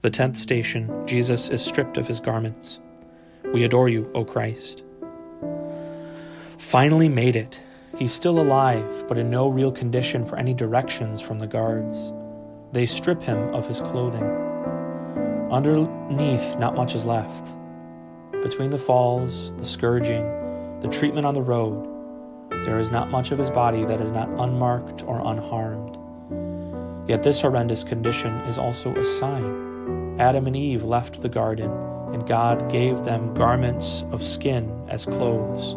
The 10th station, Jesus is stripped of his garments. We adore you, O Christ. Finally made it. He's still alive, but in no real condition for any directions from the guards. They strip him of his clothing. Underneath, not much is left. Between the falls, the scourging, the treatment on the road, there is not much of his body that is not unmarked or unharmed. Yet this horrendous condition is also a sign. Adam and Eve left the garden, and God gave them garments of skin as clothes.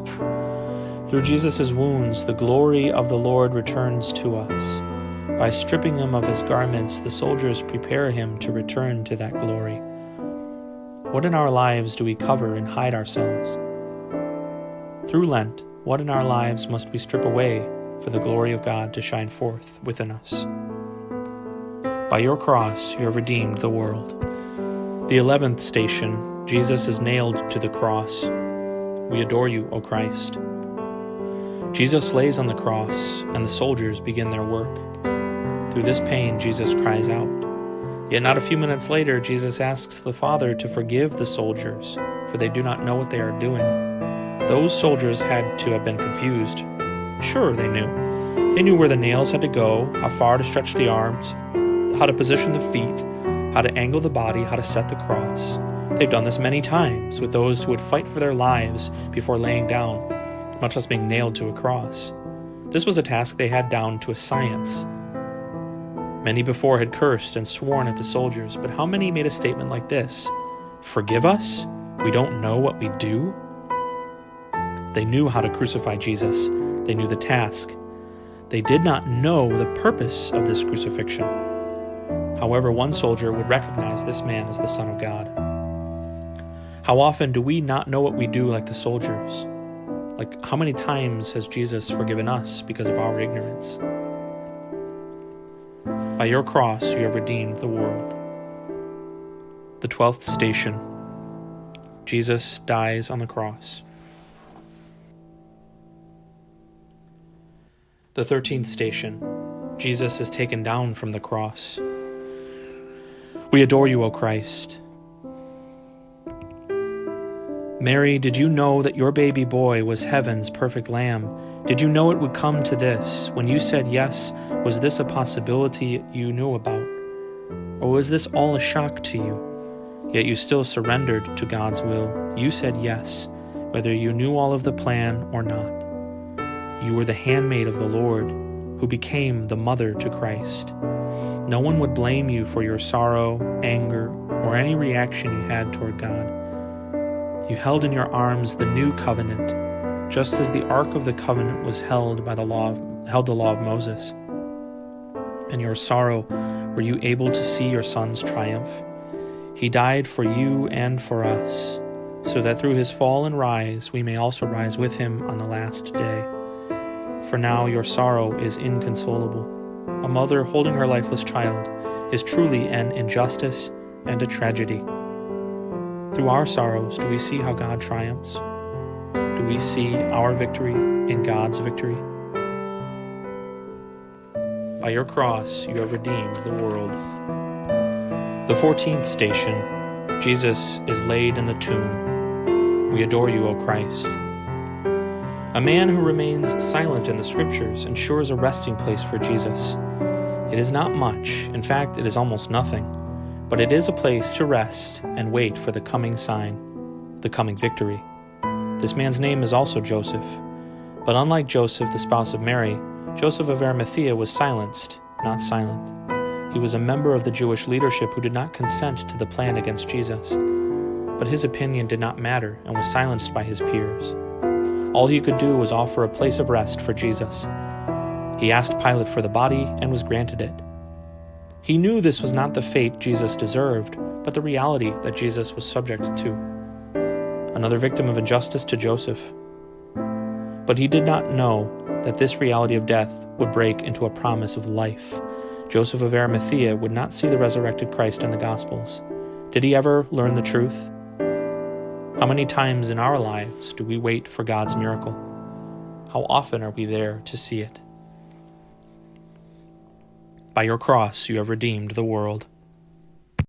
Through Jesus' wounds, the glory of the Lord returns to us. By stripping him of his garments, the soldiers prepare him to return to that glory. What in our lives do we cover and hide ourselves? Through Lent, what in our lives must we strip away for the glory of God to shine forth within us? By your cross, you have redeemed the world. The 11th station, Jesus is nailed to the cross. We adore you, O Christ. Jesus lays on the cross, and the soldiers begin their work. Through this pain, Jesus cries out. Yet not a few minutes later, Jesus asks the Father to forgive the soldiers, for they do not know what they are doing. Those soldiers had to have been confused. Sure, they knew. They knew where the nails had to go, how far to stretch the arms, how to position the feet, how to angle the body, how to set the cross. They've done this many times with those who would fight for their lives before laying down, much less being nailed to a cross. This was a task they had down to a science. Many before had cursed and sworn at the soldiers, but how many made a statement like this? Forgive us? We don't know what we do? They knew how to crucify Jesus. They knew the task. They did not know the purpose of this crucifixion. However, one soldier would recognize this man as the Son of God. How often do we not know what we do like the soldiers? Like, how many times has Jesus forgiven us because of our ignorance? By your cross, you have redeemed the world. The 12th station, Jesus dies on the cross. The 13th station, Jesus is taken down from the cross. We adore you, O Christ. Mary, did you know that your baby boy was heaven's perfect lamb? Did you know it would come to this? When you said yes, was this a possibility you knew about? Or was this all a shock to you? Yet you still surrendered to God's will. You said yes, whether you knew all of the plan or not. You were the handmaid of the Lord, who became the mother to Christ. No one would blame you for your sorrow, anger, or any reaction you had toward God. You held in your arms the new covenant, just as the Ark of the Covenant was held the law of Moses. In your sorrow, were you able to see your Son's triumph? He died for you and for us, so that through his fall and rise, we may also rise with him on the last day. For now your sorrow is inconsolable. A mother holding her lifeless child is truly an injustice and a tragedy. Through our sorrows, do we see how God triumphs? Do we see our victory in God's victory? By your cross, you have redeemed the world. The 14th station, Jesus is laid in the tomb. We adore you, O Christ. A man who remains silent in the Scriptures ensures a resting place for Jesus. It is not much, in fact, it is almost nothing. But it is a place to rest and wait for the coming sign, the coming victory. This man's name is also Joseph. But unlike Joseph, the spouse of Mary, Joseph of Arimathea was silenced, not silent. He was a member of the Jewish leadership who did not consent to the plan against Jesus. But his opinion did not matter and was silenced by his peers. All he could do was offer a place of rest for Jesus. He asked Pilate for the body and was granted it. He knew this was not the fate Jesus deserved, but the reality that Jesus was subject to. Another victim of injustice to Joseph. But he did not know that this reality of death would break into a promise of life. Joseph of Arimathea would not see the resurrected Christ in the Gospels. Did he ever learn the truth? How many times in our lives do we wait for God's miracle? How often are we there to see it? By your cross, you have redeemed the world.